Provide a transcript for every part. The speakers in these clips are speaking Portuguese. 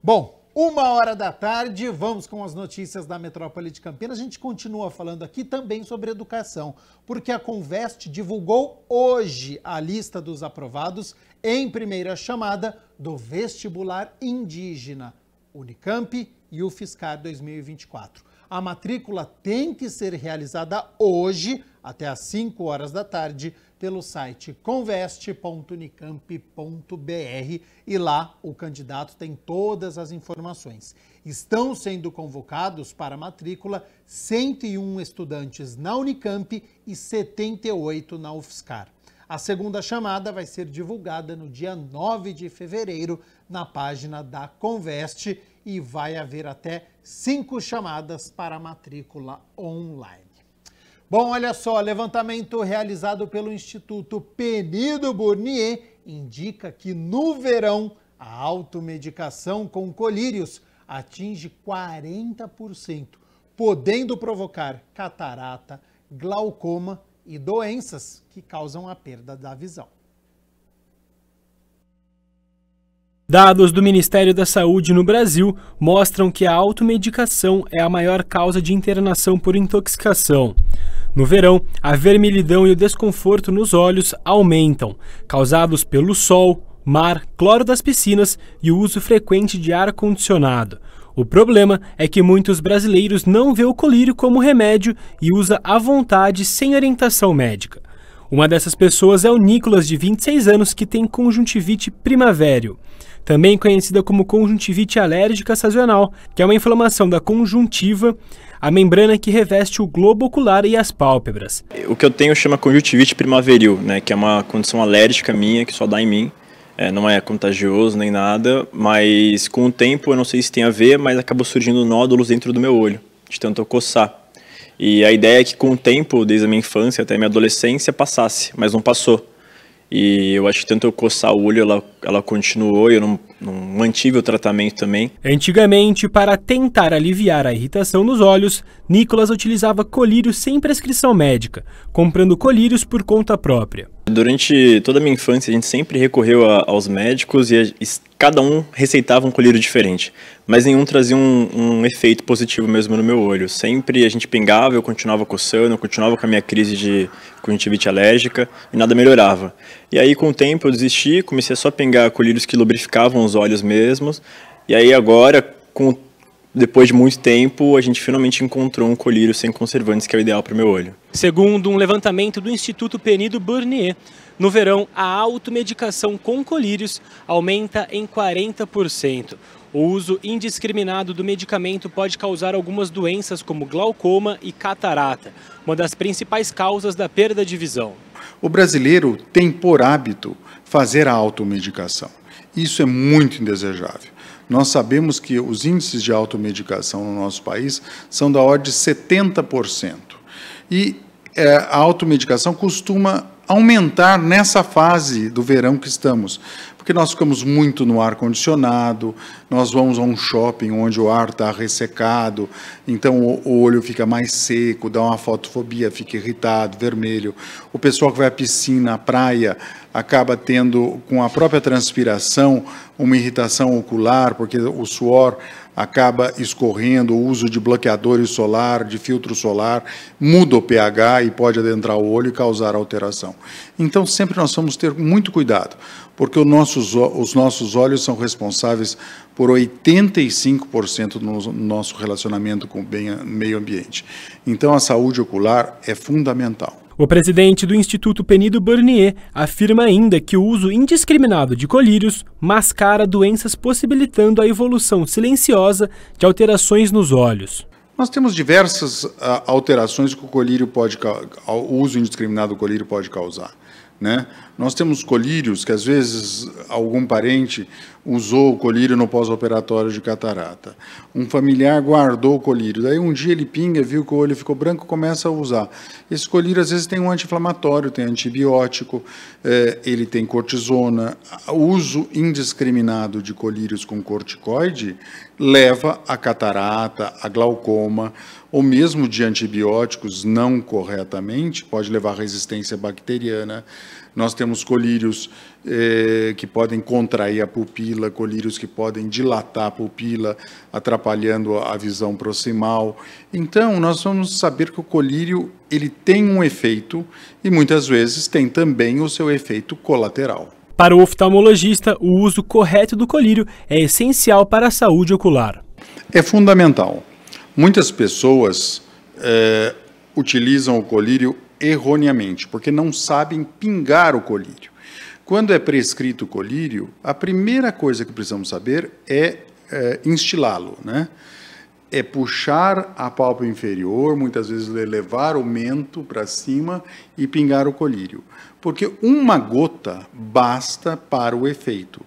Bom, 1h da tarde, vamos com as notícias da metrópole de Campinas. A gente continua falando aqui também sobre educação, porque a Conveste divulgou hoje a lista dos aprovados em primeira chamada do vestibular indígena Unicamp e UFSCar 2024. A matrícula tem que ser realizada hoje, até às 5h da tarde, pelo site conveste.unicamp.br e lá o candidato tem todas as informações. Estão sendo convocados para a matrícula 101 estudantes na Unicamp e 78 na UFSCar. A segunda chamada vai ser divulgada no dia 9 de fevereiro na página da Conveste e vai haver até 5 chamadas para a matrícula online. Bom, olha só, levantamento realizado pelo Instituto Penido Burnier indica que no verão a automedicação com colírios atinge 40%, podendo provocar catarata, glaucoma e doenças que causam a perda da visão. Dados do Ministério da Saúde no Brasil mostram que a automedicação é a maior causa de internação por intoxicação. No verão, a vermelhidão e o desconforto nos olhos aumentam, causados pelo sol, mar, cloro das piscinas e o uso frequente de ar-condicionado. O problema é que muitos brasileiros não vê o colírio como remédio e usa à vontade sem orientação médica. Uma dessas pessoas é o Nicolas, de 26 anos, que tem conjuntivite primavério, também conhecida como conjuntivite alérgica sazonal, que é uma inflamação da conjuntiva, a membrana que reveste o globo ocular e as pálpebras. O que eu tenho chama conjuntivite primaveril, que é uma condição alérgica minha, que só dá em mim. Não é contagioso nem nada, mas com o tempo, eu não sei se tem a ver, mas acabou surgindo nódulos dentro do meu olho, de tanto eu coçar. E a ideia é que com o tempo, desde a minha infância até a minha adolescência, passasse, mas não passou. E eu acho que tanto eu coçar o olho, ela continuou e eu não mantive o tratamento também. Antigamente, para tentar aliviar a irritação nos olhos, Nicolas utilizava colírios sem prescrição médica, comprando colírios por conta própria. Durante toda a minha infância, a gente sempre recorreu aos médicos e cada um receitava um colírio diferente, mas nenhum trazia um efeito positivo mesmo no meu olho. Sempre a gente pingava, eu continuava coçando, eu continuava com a minha crise de conjuntivite alérgica e nada melhorava. E aí, com o tempo, eu desisti, comecei a só pingar colírios que lubrificavam os olhos mesmos. E aí agora, depois de muito tempo, a gente finalmente encontrou um colírio sem conservantes, que é o ideal para o meu olho. Segundo um levantamento do Instituto Penido Burnier, no verão, a automedicação com colírios aumenta em 40%. O uso indiscriminado do medicamento pode causar algumas doenças como glaucoma e catarata, uma das principais causas da perda de visão. O brasileiro tem por hábito fazer a automedicação. Isso é muito indesejável. Nós sabemos que os índices de automedicação no nosso país são da ordem de 70%. E a automedicação costuma aumentar nessa fase do verão que estamos, porque nós ficamos muito no ar-condicionado, nós vamos a um shopping onde o ar está ressecado, então o olho fica mais seco, dá uma fotofobia, fica irritado, vermelho. O pessoal que vai à piscina, à praia, acaba tendo, com a própria transpiração, uma irritação ocular, porque o suor acaba escorrendo, o uso de bloqueadores solar, de filtro solar, muda o pH e pode adentrar o olho e causar alteração. Então, sempre nós vamos ter muito cuidado, porque os nossos olhos são responsáveis por 85% do nosso relacionamento com o meio ambiente. Então, a saúde ocular é fundamental. O presidente do Instituto Penido Burnier afirma ainda que o uso indiscriminado de colírios mascara doenças, possibilitando a evolução silenciosa de alterações nos olhos. Nós temos diversas alterações que o uso indiscriminado do colírio pode causar. Nós temos colírios que, às vezes, algum parente usou o colírio no pós-operatório de catarata. Um familiar guardou o colírio, daí um dia ele pinga, viu que o olho ficou branco, começa a usar. Esse colírio, às vezes, tem um anti-inflamatório, tem antibiótico, ele tem cortisona. O uso indiscriminado de colírios com corticoide leva a catarata, a glaucoma, ou mesmo de antibióticos não corretamente, pode levar a resistência bacteriana. Nós temos colírios que podem contrair a pupila, colírios que podem dilatar a pupila, atrapalhando a visão proximal. Então, nós vamos saber que o colírio ele tem um efeito e muitas vezes tem também o seu efeito colateral. Para o oftalmologista, o uso correto do colírio é essencial para a saúde ocular. É fundamental. Muitas pessoas utilizam o colírio erroneamente, porque não sabem pingar o colírio. Quando é prescrito o colírio, a primeira coisa que precisamos saber é instilá-lo, né? É puxar a pálpebra inferior, muitas vezes levar o mento para cima e pingar o colírio. Porque uma gota basta para o efeito.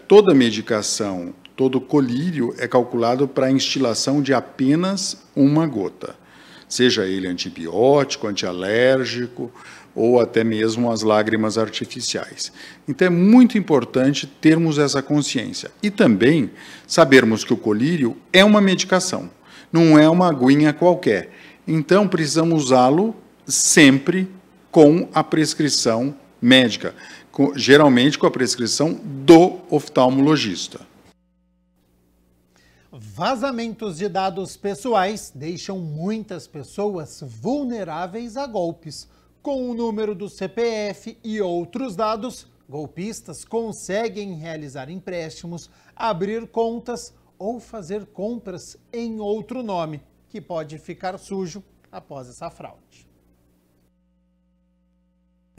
Toda medicação, todo colírio é calculado para a instilação de apenas uma gota. Seja ele antibiótico, antialérgico ou até mesmo as lágrimas artificiais. Então é muito importante termos essa consciência. E também sabermos que o colírio é uma medicação, não é uma aguinha qualquer. Então precisamos usá-lo sempre com a prescrição médica, geralmente com a prescrição do oftalmologista. Vazamentos de dados pessoais deixam muitas pessoas vulneráveis a golpes. Com o número do CPF e outros dados, golpistas conseguem realizar empréstimos, abrir contas ou fazer compras em outro nome, que pode ficar sujo após essa fraude.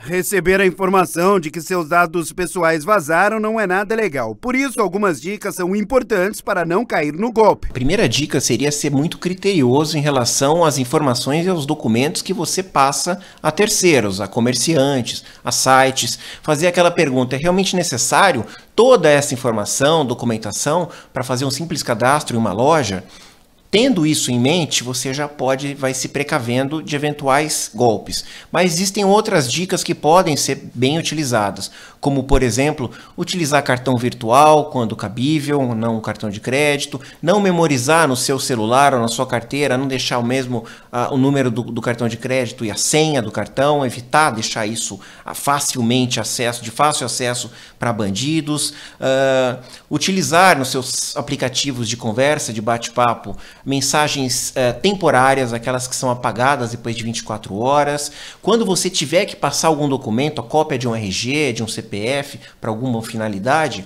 Receber a informação de que seus dados pessoais vazaram não é nada legal. Por isso, algumas dicas são importantes para não cair no golpe. Primeira dica seria ser muito criterioso em relação às informações e aos documentos que você passa a terceiros, a comerciantes, a sites. Fazer aquela pergunta, é realmente necessário toda essa informação, documentação, para fazer um simples cadastro em uma loja? Tendo isso em mente, você já vai se precavendo de eventuais golpes. Mas existem outras dicas que podem ser bem utilizadas, como, por exemplo, utilizar cartão virtual quando cabível, não cartão de crédito, não memorizar no seu celular ou na sua carteira, não deixar o mesmo o número do cartão de crédito e a senha do cartão, evitar deixar isso de fácil acesso para bandidos, utilizar nos seus aplicativos de conversa, de bate-papo, mensagens temporárias, aquelas que são apagadas depois de 24 horas. Quando você tiver que passar algum documento, a cópia de um RG, de um CPF, para alguma finalidade,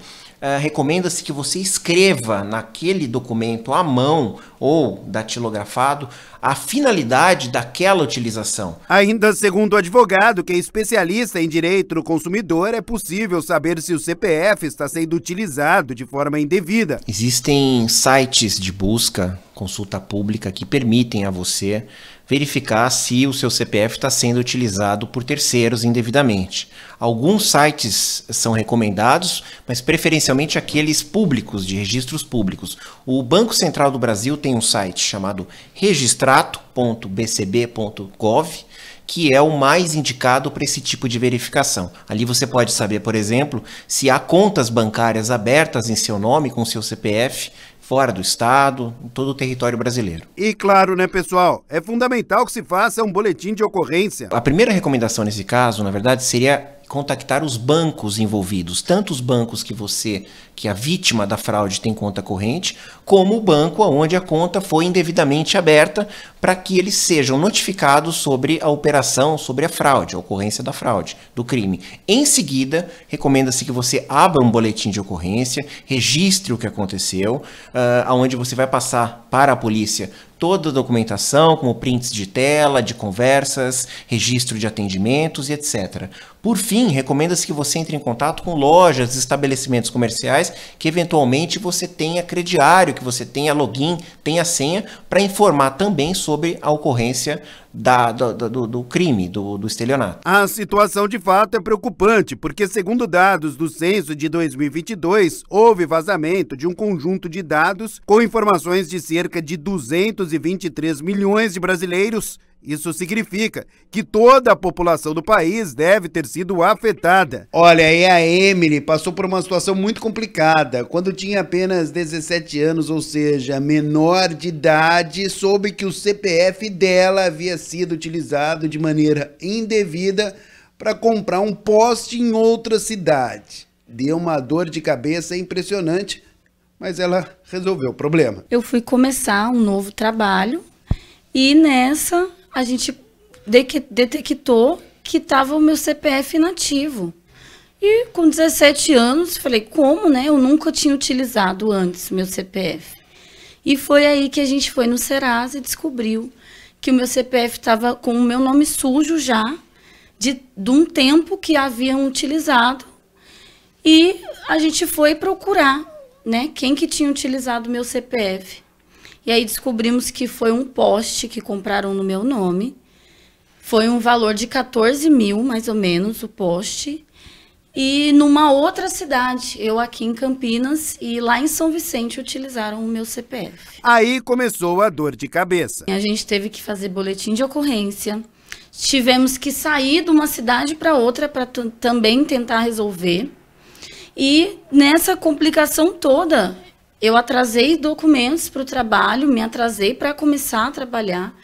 recomenda-se que você escreva naquele documento à mão ou datilografado a finalidade daquela utilização. Ainda segundo o advogado, que é especialista em direito do consumidor, é possível saber se o CPF está sendo utilizado de forma indevida. Existem sites de busca, consulta pública, que permitem a você verificar se o seu CPF está sendo utilizado por terceiros indevidamente. Alguns sites são recomendados, mas preferencialmente aqueles públicos, de registros públicos. O Banco Central do Brasil tem um site chamado registrato.bcb.gov, que é o mais indicado para esse tipo de verificação. Ali você pode saber, por exemplo, se há contas bancárias abertas em seu nome com seu CPF, fora do estado, em todo o território brasileiro. E claro, né, pessoal, é fundamental que se faça um boletim de ocorrência. A primeira recomendação nesse caso, na verdade, seria contactar os bancos envolvidos, tanto os bancos que a vítima da fraude tem conta corrente, como o banco onde a conta foi indevidamente aberta, para que eles sejam notificados sobre a operação, sobre a fraude, a ocorrência da fraude, do crime. Em seguida, recomenda-se que você abra um boletim de ocorrência, registre o que aconteceu, onde você vai passar para a polícia toda a documentação, como prints de tela, de conversas, registro de atendimentos e etc. Por fim, recomenda-se que você entre em contato com lojas, estabelecimentos comerciais, que eventualmente você tenha crediário, que você tenha login, tenha senha, para informar também sobre a ocorrência do crime, do estelionato. A situação de fato é preocupante, porque segundo dados do censo de 2022, houve vazamento de um conjunto de dados com informações de cerca de 223 milhões de brasileiros. Isso significa que toda a população do país deve ter sido afetada. Olha, aí a Emily passou por uma situação muito complicada. Quando tinha apenas 17 anos, ou seja, menor de idade, soube que o CPF dela havia sido utilizado de maneira indevida para comprar um poste em outra cidade. Deu uma dor de cabeça impressionante, mas ela resolveu o problema. Eu fui começar um novo trabalho e nessa a gente detectou que estava o meu CPF inativo. E com 17 anos, falei, como, né? Eu nunca tinha utilizado antes o meu CPF. E foi aí que a gente foi no Serasa e descobriu que o meu CPF estava com o meu nome sujo já, de um tempo que haviam utilizado. E a gente foi procurar, né, quem que tinha utilizado o meu CPF. E aí descobrimos que foi um poste que compraram no meu nome. Foi um valor de 14 mil, mais ou menos, o poste. E numa outra cidade, eu aqui em Campinas e lá em São Vicente utilizaram o meu CPF. Aí começou a dor de cabeça. A gente teve que fazer boletim de ocorrência. Tivemos que sair de uma cidade para outra para também tentar resolver. E nessa complicação toda, eu atrasei documentos para o trabalho, me atrasei para começar a trabalhar.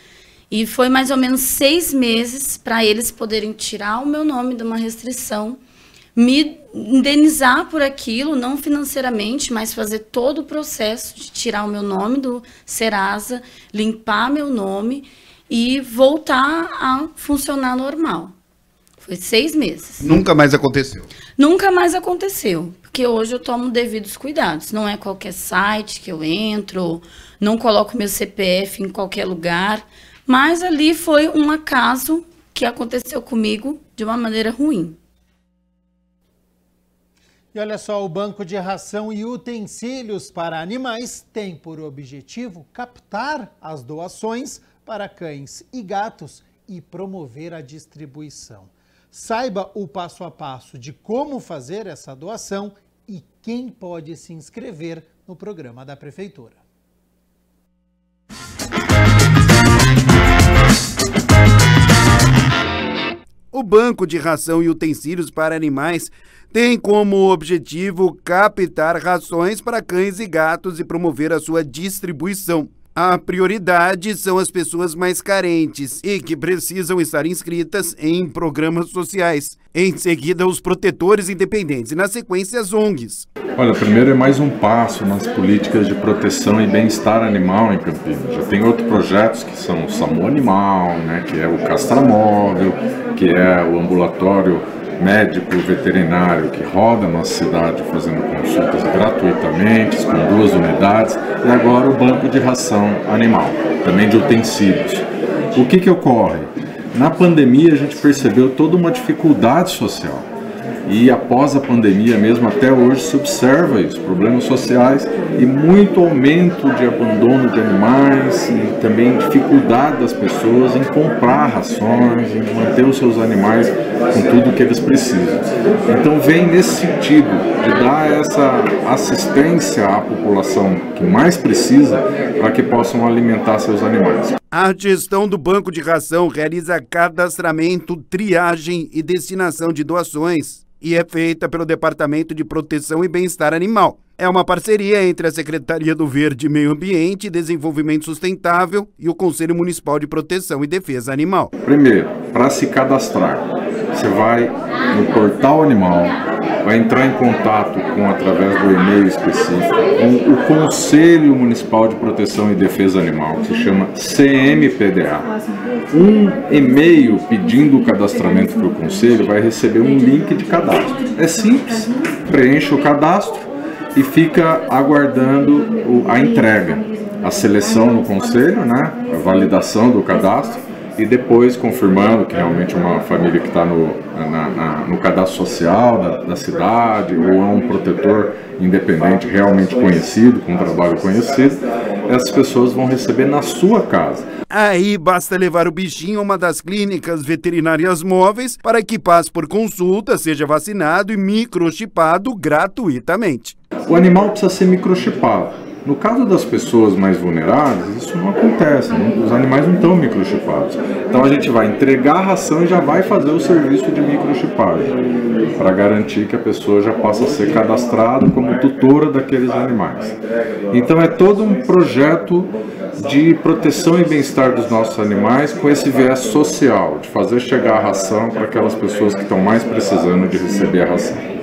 E foi mais ou menos 6 meses para eles poderem tirar o meu nome de uma restrição, me indenizar por aquilo, não financeiramente, mas fazer todo o processo de tirar o meu nome do Serasa, limpar meu nome e voltar a funcionar normal. Foi 6 meses. Nunca mais aconteceu? Nunca mais aconteceu, porque hoje eu tomo devidos cuidados. Não é qualquer site que eu entro, não coloco meu CPF em qualquer lugar, mas ali foi um acaso que aconteceu comigo de uma maneira ruim. E olha só, o Banco de Ração e Utensílios para Animais tem por objetivo captar as doações para cães e gatos e promover a distribuição. Saiba o passo a passo de como fazer essa doação e quem pode se inscrever no programa da Prefeitura. O Banco de Ração e Utensílios para Animais tem como objetivo captar rações para cães e gatos e promover a sua distribuição. A prioridade são as pessoas mais carentes e que precisam estar inscritas em programas sociais. Em seguida, os protetores independentes e, na sequência, as ONGs. Olha, primeiro é mais um passo nas políticas de proteção e bem-estar animal em Campinas. Já tem outros projetos que são o SAMU Animal, né, que é o Castramóvel, que é o ambulatório médico veterinário que roda a nossa cidade fazendo consultas gratuitamente, com 2 unidades, e agora o banco de ração animal, também de utensílios. O que ocorre? Na pandemia a gente percebeu toda uma dificuldade social. E após a pandemia mesmo, até hoje, se observa isso, problemas sociais e muito aumento de abandono de animais e também dificuldade das pessoas em comprar rações, em manter os seus animais com tudo que eles precisam. Então vem nesse sentido de dar essa assistência à população que mais precisa para que possam alimentar seus animais. A gestão do Banco de Ração realiza cadastramento, triagem e destinação de doações e é feita pelo Departamento de Proteção e Bem-Estar Animal. É uma parceria entre a Secretaria do Verde, Meio Ambiente e Desenvolvimento Sustentável e o Conselho Municipal de Proteção e Defesa Animal. Primeiro, para se cadastrar, você vai no portal animal, vai entrar em contato através do e-mail específico com o Conselho Municipal de Proteção e Defesa Animal, que se chama CMPDA. Um e-mail pedindo o cadastramento para o Conselho vai receber um link de cadastro. É simples, preenche o cadastro e fica aguardando a entrega, a seleção no Conselho, né, a validação do cadastro, e depois confirmando que realmente é uma família que está no cadastro social da cidade ou é um protetor independente realmente conhecido, com um trabalho conhecido, essas pessoas vão receber na sua casa. Aí basta levar o bichinho a uma das clínicas veterinárias móveis para que passe por consulta, seja vacinado e microchipado gratuitamente. O animal precisa ser microchipado. No caso das pessoas mais vulneráveis, isso não acontece, os animais não estão microchipados. Então a gente vai entregar a ração e já vai fazer o serviço de microchipagem, para garantir que a pessoa já possa ser cadastrada como tutora daqueles animais. Então é todo um projeto de proteção e bem-estar dos nossos animais com esse viés social, de fazer chegar a ração para aquelas pessoas que estão mais precisando de receber a ração.